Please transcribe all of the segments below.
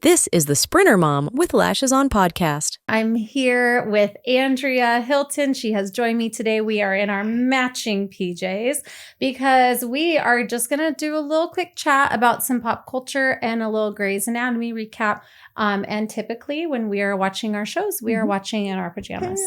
This is the Sprinter Mom with Lashes On podcast. I'm here with Andrea Hilton. She has joined me today. We are in our matching PJs because we are just going to do a little quick chat about some pop culture and a little Grey's Anatomy recap. And typically when we are watching our shows, we are watching in our pajamas.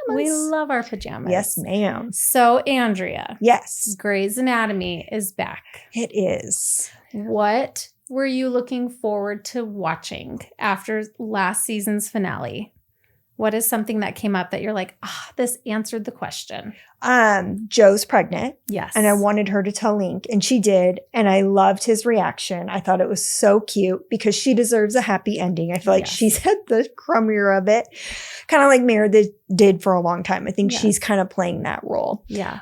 We love our pajamas. Yes, ma'am. So Andrea. Yes. Grey's Anatomy is back. It is. What were you looking forward to watching after last season's finale? What is something that came up that you're like, this answered the question? Joe's pregnant. Yes. And I wanted her to tell Link, and she did. And I loved his reaction. I thought it was so cute because she deserves a happy ending. I feel like she's had the crummier of it, kind of like Meredith did for a long time. I think she's kind of playing that role. Yeah.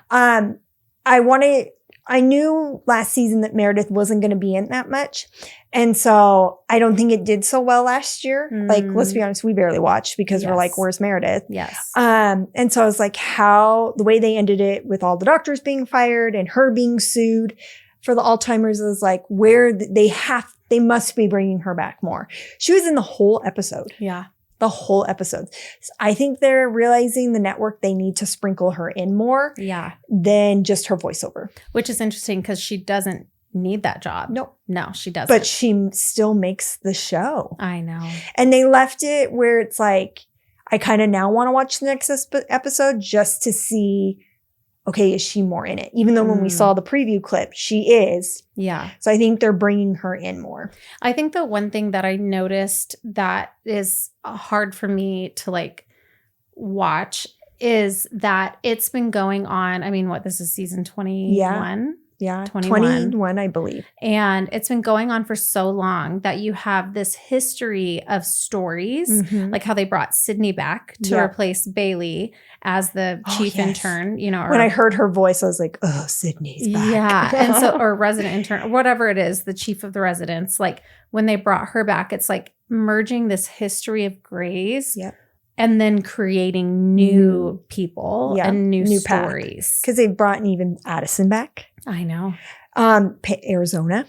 I knew last season that Meredith wasn't going to be in that much. And so I don't think it did so well last year. Like, let's be honest, we barely watched because we're like, where's Meredith? Yes. And so I was like, the way they ended it with all the doctors being fired and her being sued for the Alzheimer's is like they must be bringing her back more. She was in the whole episode. Yeah. The whole episode. I think they're realizing the network, they need to sprinkle her in more than just her voiceover. Which is interesting because she doesn't need that job. No, she doesn't. But she still makes the show. I know. And they left it where it's like, I kind of now want to watch the next episode just to see, okay, is she more in it? Even though when we saw the preview clip, she is. Yeah. So I think they're bringing her in more. I think the one thing that I noticed that is hard for me to watch is that it's been going on. I mean, this is season 21? Yeah. 21, I believe. And it's been going on for so long that you have this history of stories, like how they brought Sydney back to replace Bailey as the chief intern, when I heard her voice, I was like, oh, Sydney's back. Yeah. And so, or resident intern, or whatever it is, the chief of the residents, like when they brought her back, it's like merging this history of Greys and then creating new people and new stories. Because they brought even Addison back. I know. Arizona.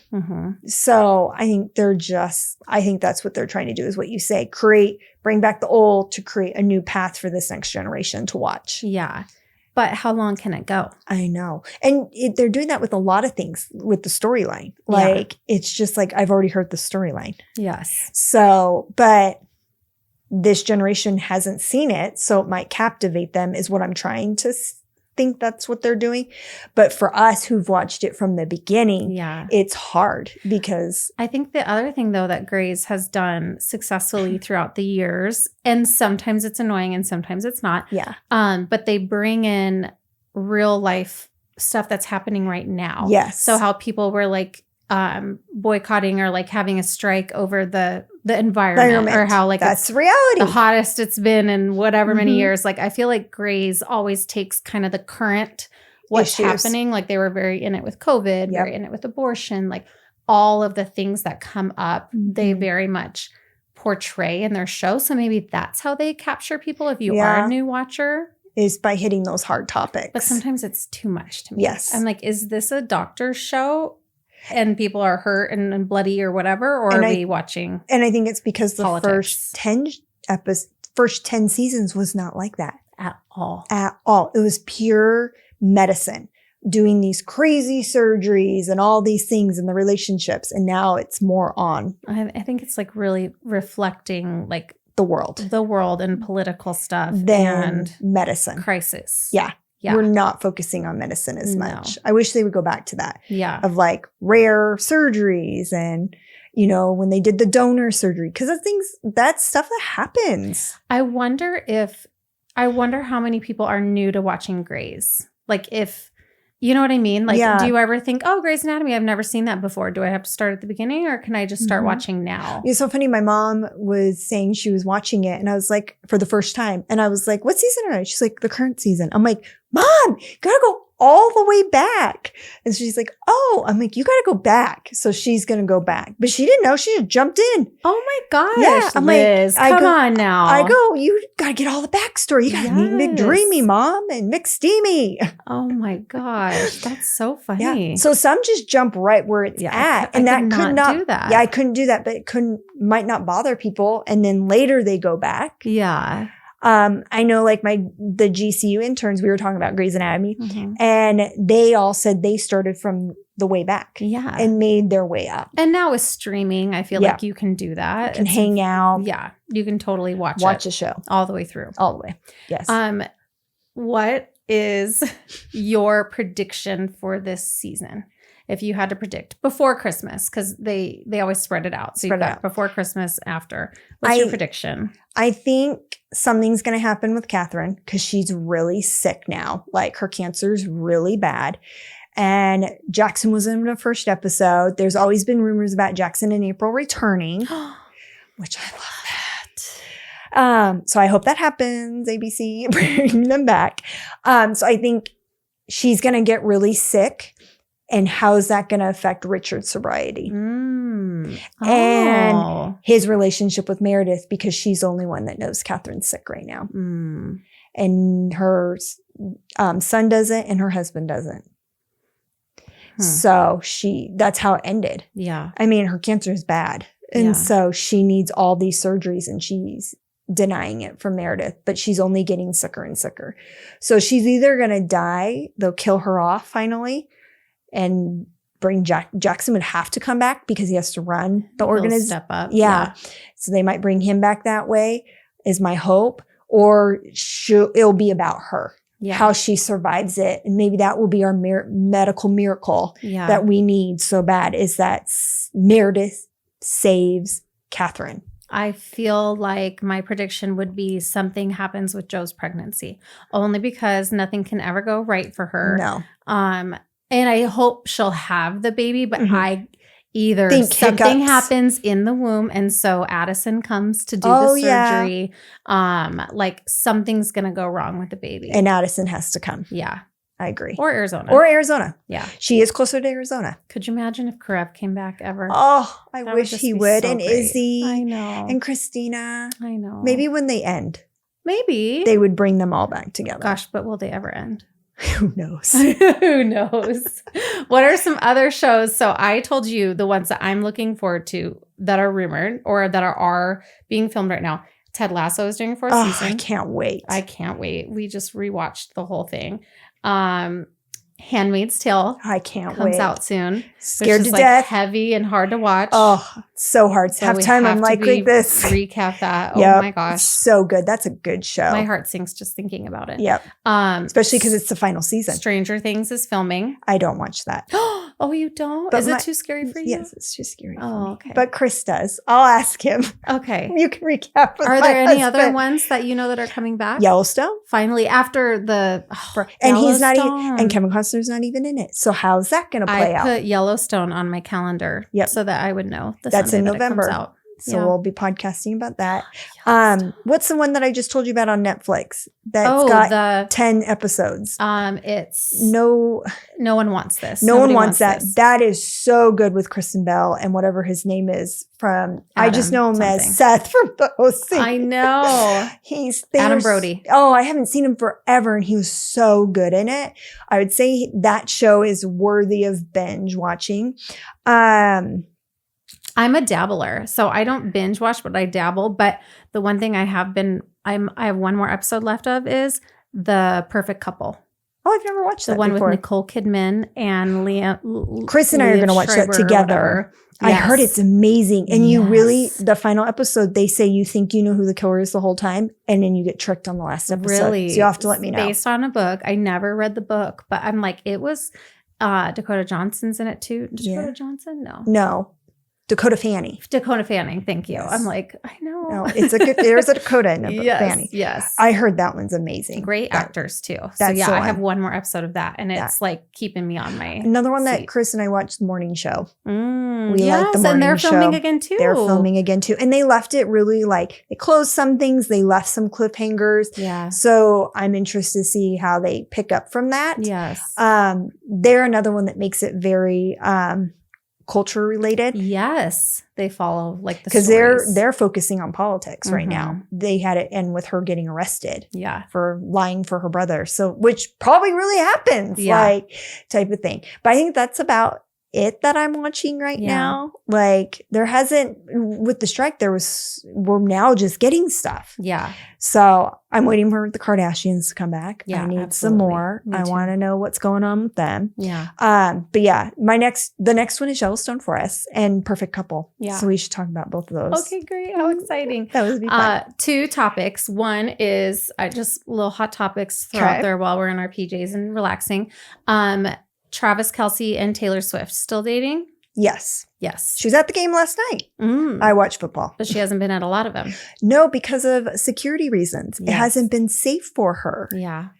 So I think I think that's what they're trying to do is what you say, bring back the old to create a new path for this next generation to watch. Yeah. But how long can it go? I know. And they're doing that with a lot of things with the storyline. It's just like, I've already heard the storyline. Yes. So, but this generation hasn't seen it, so it might captivate them is what I'm trying to think that's what they're doing. But for us who've watched it from the beginning, it's hard because I think the other thing though that Grey's has done successfully throughout the years, and sometimes it's annoying and sometimes it's not. Yeah. But they bring in real life stuff that's happening right now. Yes. So how people were boycotting or having a strike over the environment or how that's reality, the hottest it's been in whatever many years. I feel like Grey's always takes kind of the current what's happening. They were very in it with COVID, very in it with abortion, all of the things that come up, they very much portray in their show. So maybe that's how they capture people if you are a new watcher. Is by hitting those hard topics. But sometimes it's too much to me. Yes. I'm like, is this a doctor's show? And people are hurt and bloody or whatever, or are we watching? And I think it's because the politics? first 10 seasons was not like that. At all. At all. It was pure medicine, doing these crazy surgeries and all these things in the relationships. And now it's more on. I think it's really reflecting the world and political stuff and medicine. Crisis. Yeah. We're not focusing on medicine as much. I wish they would go back to that. Yeah. Of rare surgeries and, when they did the donor surgery. Because that's stuff that happens. I wonder how many people are new to watching Grey's. If, you know what I mean? Do you ever think, oh, Grey's Anatomy, I've never seen that before. Do I have to start at the beginning or can I just start watching now? It's so funny. My mom was saying she was watching it and I was like, for the first time. And I was like, what season are you? She's like, the current season. I'm like, Mom, you gotta go all the way back. And she's like, oh, I'm like, you got to go back. So she's going to go back. But she didn't know. She just jumped in. Oh my gosh. Yeah, I'm Liz, like, come on now. I go, you got to get all the backstory. You got to meet McDreamy, Mom, and McSteamy. Oh my gosh. That's so funny. Yeah. So some just jump right where it's at. And that could not do that. Yeah, I couldn't do that, but it might not bother people. And then later they go back. Yeah. I know like the GCU interns, we were talking about Grey's Anatomy, and they all said they started from the way back. Yeah. And made their way up. And now with streaming, I feel like you can do that. You can hang out. Yeah. You can totally watch a show. All the way through. All the way. Yes. What is your prediction for this season? If you had to predict before Christmas, because they always spread it out. So you've got before Christmas, after. What's your prediction? I think something's going to happen with Catherine because she's really sick now. Like her cancer's really bad. And Jackson was in the first episode. There's always been rumors about Jackson and April returning, which I love that. So I hope that happens. ABC, bring them back. So I think she's going to get really sick. And how is that going to affect Richard's sobriety? And his relationship with Meredith, because she's the only one that knows Catherine's sick right now. And her son doesn't and her husband doesn't. So that's how it ended. Yeah. I mean, her cancer is bad. And so she needs all these surgeries and she's denying it from Meredith, but she's only getting sicker and sicker. So she's either going to die, they'll kill her off finally, and bring Jackson would have to come back because he has to run the organization. Step up. Yeah. So they might bring him back that way is my hope, or it'll be about her, how she survives it. And maybe that will be our medical miracle that we need so bad, is that Meredith saves Catherine. I feel like my prediction would be something happens with Joe's pregnancy, only because nothing can ever go right for her. No. And I hope she'll have the baby, but I either think something happens in the womb, and so Addison comes to do the surgery. Like something's going to go wrong with the baby. And Addison has to come. Yeah. I agree. Or Arizona. Yeah. She is closer to Arizona. Could you imagine if Karev came back ever? Oh, I wish he would. So and great. Izzy. I know. And Christina. I know. Maybe when they end. Maybe. They would bring them all back together. Gosh, but will they ever end? Who knows? Who knows? What are some other shows? So I told you the ones that I'm looking forward to that are rumored or that are being filmed right now. Ted Lasso is doing a fourth season. I can't wait. I can't wait. We just rewatched the whole thing. Handmaid's Tale. I can't wait. Comes out soon. Scared to death. Heavy and hard to watch. Oh, so hard. So half time I'm like this. Recap that. Oh my gosh. So good. That's a good show. My heart sinks just thinking about it. Yep. Especially because it's the final season. Stranger Things is filming. I don't watch that. Oh, you don't? Is it too scary for you? Yes, it's too scary for me. Okay. But Chris does. I'll ask him. Okay. You can recap with Are there any other ones that you know that are coming back? Yellowstone. Finally, after the and he's not even, and Kevin Costner's not even in it. So how's that going to play out? I put Yellowstone on my calendar so that I would know. That's Sunday in November. That it comes out. So we'll be podcasting about that. What's the one that I just told you about on Netflix? That's got 10 episodes. It's no one wants this. No one wants that. This. That is so good with Kristen Bell and whatever his name is from. I just know him as Seth from the OC. I know. He's Adam Brody. Oh, I haven't seen him forever, and he was so good in it. I would say that show is worthy of binge watching. I'm a dabbler, so I don't binge watch, but I dabble. But the one thing I have one more episode left of is The Perfect Couple. Oh, I've never watched that The one before. with Nicole Kidman and Chris and I are going to watch that together. I heard it's amazing. And you really, the final episode, they say you think you know who the killer is the whole time, and then you get tricked on the last episode. Really? So you have to let me know. Based on a book. I never read the book, but I'm like, it was Dakota Johnson's in it too. Dakota Johnson? No. Dakota Fanning. Dakota Fanning. Thank you. Yes. I'm like, I know. No, it's a good, there's a Dakota in yes, Fanning. yes. I heard that one's amazing. Great actors too. So that's yeah, the I one. have one more episode of that, and it's like keeping me on my Another one that seat. Chris and I watched, The Morning Show. We yes, like The Morning and they're Show. filming again too. They're filming again too. And they left it really like, they closed some things, they left some cliffhangers. Yeah. So I'm interested to see how they pick up from that. Yes. They're another one that makes it very culture related. Yes. They follow like the because stories. they're focusing on politics right now. They had it end with her getting arrested for lying for her brother. So, which probably really happens, like type of thing. But I think that's about it that I'm watching right now. Like there hasn't, with the strike, we're now just getting stuff. Yeah. So I'm waiting for the Kardashians to come back. Yeah, I need absolutely. some more. Me I too. want to know what's going on with them. Yeah. But yeah, the next one is Yellowstone for us and Perfect Couple. Yeah. So we should talk about both of those. Okay, great. How exciting. That would be fun. 2 topics. One is just little hot topics throw out there while we're in our PJs and relaxing. Travis Kelce and Taylor Swift still dating? Yes. Yes. She was at the game last night. I watch football. But she hasn't been at a lot of them. No, because of security reasons. Yes. It hasn't been safe for her. Yeah.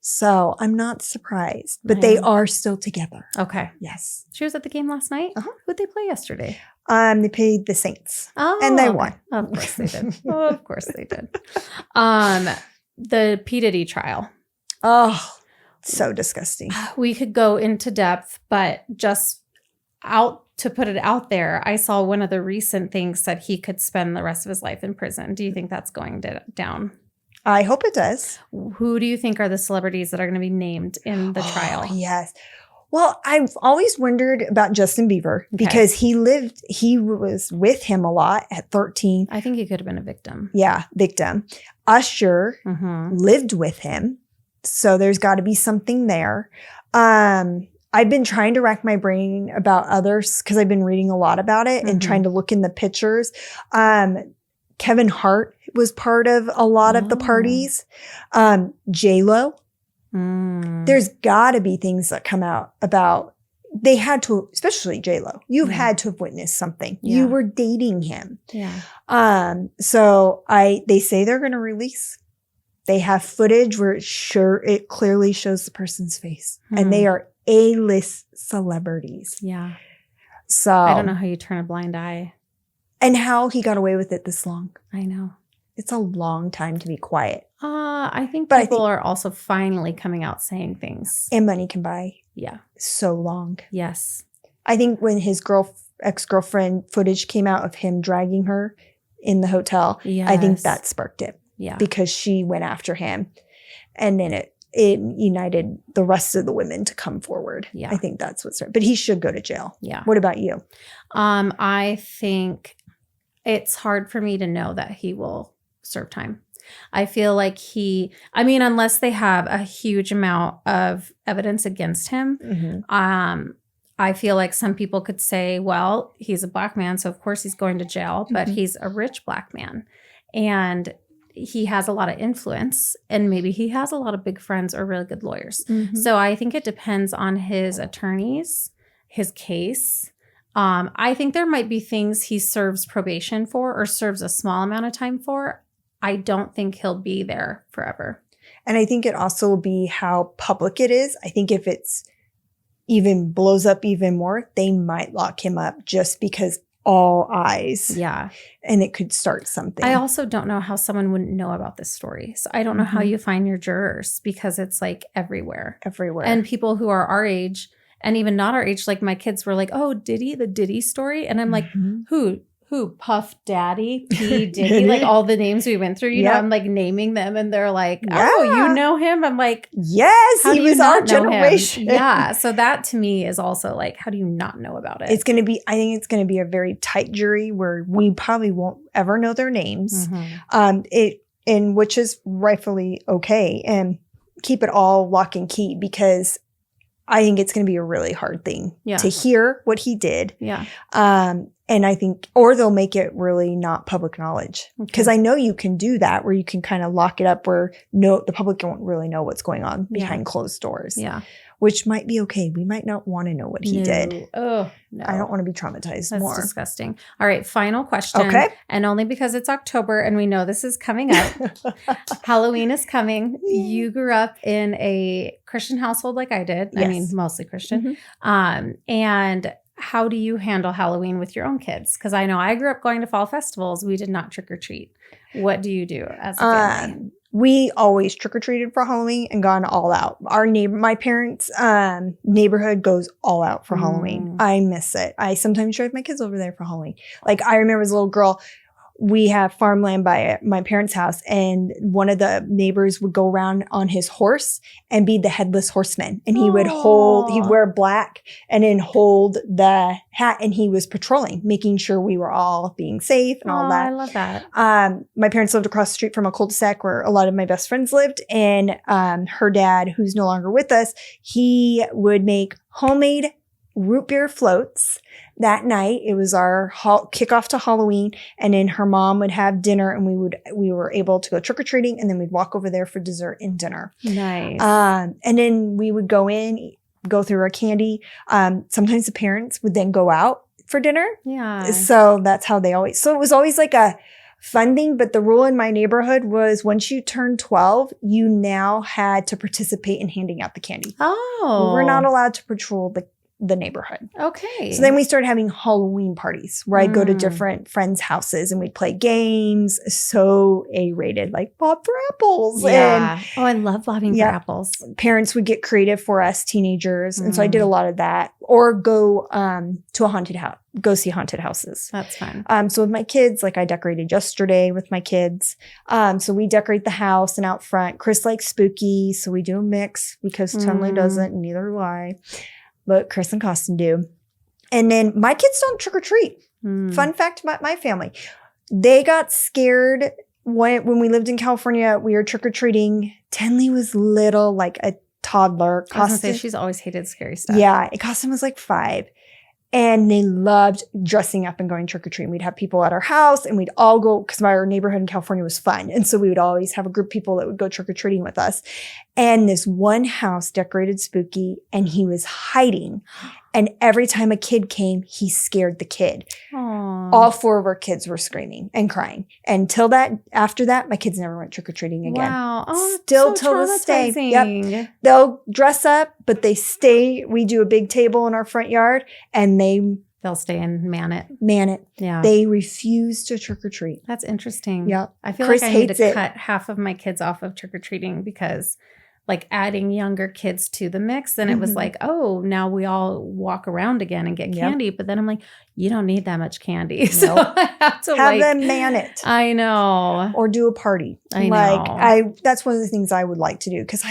So I'm not surprised. But they are still together. Okay. Yes. She was at the game last night? Who'd they play yesterday? They played the Saints. Oh. And they won. Of course they did. Of course they did. The P. Diddy trial. Oh, so disgusting. We could go into depth, but just to put it out there, I saw one of the recent things said he could spend the rest of his life in prison. Do you think that's going down? I hope it does. Who do you think are the celebrities that are going to be named in the trial? Yes. Well, I've always wondered about Justin Bieber because he was with him a lot at 13. I think he could have been a victim. Yeah, victim. Usher lived with him. So there's got to be something there. I've been trying to rack my brain about others because I've been reading a lot about it and trying to look in the pictures. Kevin Hart was part of a lot of the parties. J-Lo. There's got to be things that come out about, they had to, especially J-Lo, you've had to have witnessed something. You were dating him. Yeah. So they say they're going to release. They have footage where it clearly shows the person's face and they are A-list celebrities. Yeah. So I don't know how you turn a blind eye. And how he got away with it this long. I know. It's a long time to be quiet. I think people are also finally coming out saying things. And money can buy. Yeah. So long. Yes. I think when his ex-girlfriend footage came out of him dragging her in the hotel, I think that sparked it. Yeah. Because she went after him. And then it united the rest of the women to come forward. Yeah. I think that's what's right. But he should go to jail. Yeah. What about you? I think it's hard for me to know that he will serve time. I feel like unless they have a huge amount of evidence against him, I feel like some people could say, well, he's a black man, so of course he's going to jail, but he's a rich black man. And he has a lot of influence, and maybe he has a lot of big friends or really good lawyers. So I think it depends on his attorneys, his case. I think there might be things he serves probation for or serves a small amount of time for. I don't think he'll be there forever. And I think it also will be how public it is. I think if it's even blows up even more, they might lock him up just because all eyes. Yeah. And it could start something. I also don't know how someone wouldn't know about this story. So I don't know how you find your jurors because it's like everywhere. Everywhere. And people who are our age and even not our age, like my kids were like, oh, Diddy, the Diddy story. And I'm like, who? Puff Daddy, P. Diddy, like all the names we went through, you know, I'm like naming them and they're like, oh, you know him? I'm like, yes, he was our generation. Yeah. So that to me is also like, how do you not know about it? I think it's going to be a very tight jury where we probably won't ever know their names. Which is rightfully okay, and keep it all lock and key because I think it's going to be a really hard thing to hear what he did. Yeah. And I think, or they'll make it really not public knowledge. Because I know you can do that where you can kind of lock it up where the public won't really know what's going on behind closed doors. Yeah. which might be okay. We might not want to know what he did. Oh, no. I don't want to be traumatized That's more. disgusting. All right, final question. Okay. And only because it's October and we know this is coming up. Halloween is coming. Yeah. You grew up in a Christian household like I did. I mean, Yes. mostly Christian. Mhm. And how do you handle Halloween with your own kids? Because I know I grew up going to fall festivals. We did not trick or treat. What do you do as a family? We always trick-or-treated for Halloween and gone all out. My parents' neighborhood goes all out for Halloween. I miss it. I sometimes drive my kids over there for Halloween. Like I remember as a little girl, we have farmland by my parents' house, and one of the neighbors would go around on his horse and be the headless horseman. And he'd wear black and then hold the hat, and he was patrolling, making sure we were all being safe and all that. I love that. My parents lived across the street from a cul-de-sac where a lot of my best friends lived. And her dad, who's no longer with us, he would make homemade root beer floats that night. It was our kickoff to Halloween. And then her mom would have dinner, and we were able to go trick-or-treating, and then we'd walk over there for dessert and dinner. Nice. And then we would go through our candy. Sometimes the parents would then go out for dinner. Yeah. So that's how so it was always like a fun thing. But the rule in my neighborhood was once you turned 12, you now had to participate in handing out the candy. Oh. We were not allowed to patrol the neighborhood. Okay. So then we started having Halloween parties where I'd go to different friends' houses and we'd play games. So A-rated, like Bob for Apples. Yeah. I love bobbing for apples. Parents would get creative for us teenagers. And so I did a lot of that. Or go to a haunted house, go see haunted houses. That's fun. So with my kids, like I decorated yesterday with my kids. So we decorate the house and out front. Chris likes spooky. So we do a mix because Tunley doesn't, and neither do I. But Chris and Costin do. And then my kids don't trick or treat. Fun fact about my family. They got scared when we lived in California. We were trick or treating. Tenley was little, like a toddler. I was going to say, she's always hated scary stuff. Yeah. Costin was like 5. And they loved dressing up and going trick-or-treating. We'd have people at our house and we'd all go, because our neighborhood in California was fun. And so we would always have a group of people that would go trick-or-treating with us. And this one house decorated spooky, and he was hiding. And every time a kid came, he scared the kid. Aww. All 4 of our kids were screaming and crying. After that, my kids never went trick-or-treating again. Wow. Oh, still so till this day. traumatizing. Yep. They'll dress up, but they stay. We do a big table in our front yard, and they'll stay and man it. Yeah. They refuse to trick-or-treat. That's interesting. Yep. I feel Chris like I need hates to it. cut half of my kids off of trick-or-treating because like adding younger kids to the mix. Then it was like, oh, now we all walk around again and get candy. But then I'm like, you don't need that much candy. So I have to have them man it. I know. Or do a party. I know. That's one of the things I would like to do because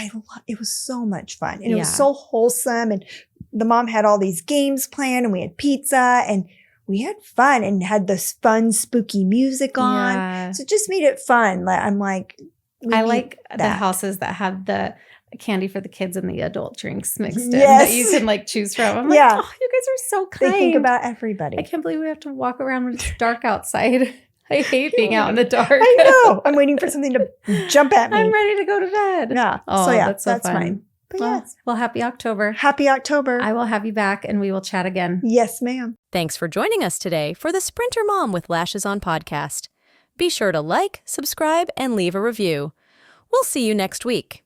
it was so much fun. And it was so wholesome. And the mom had all these games planned, and we had pizza, and we had fun and had this fun, spooky music on. Yeah. So it just made it fun. I'm like, I like the houses that have the candy for the kids and the adult drinks mixed in Yes. that you can like choose from. I'm like, Yeah. oh, you guys are so kind. They think about everybody. I can't believe we have to walk around when it's dark outside. I hate being out in the dark. I know. I'm waiting for something to jump at me. I'm ready to go to bed. Yeah. Oh, so yeah, that's so fun. fine. But Well, happy October. Happy October. I will have you back and we will chat again. Yes, ma'am. Thanks for joining us today for the Sprinter Mom with Lashes On podcast. Be sure to like, subscribe, and leave a review. We'll see you next week.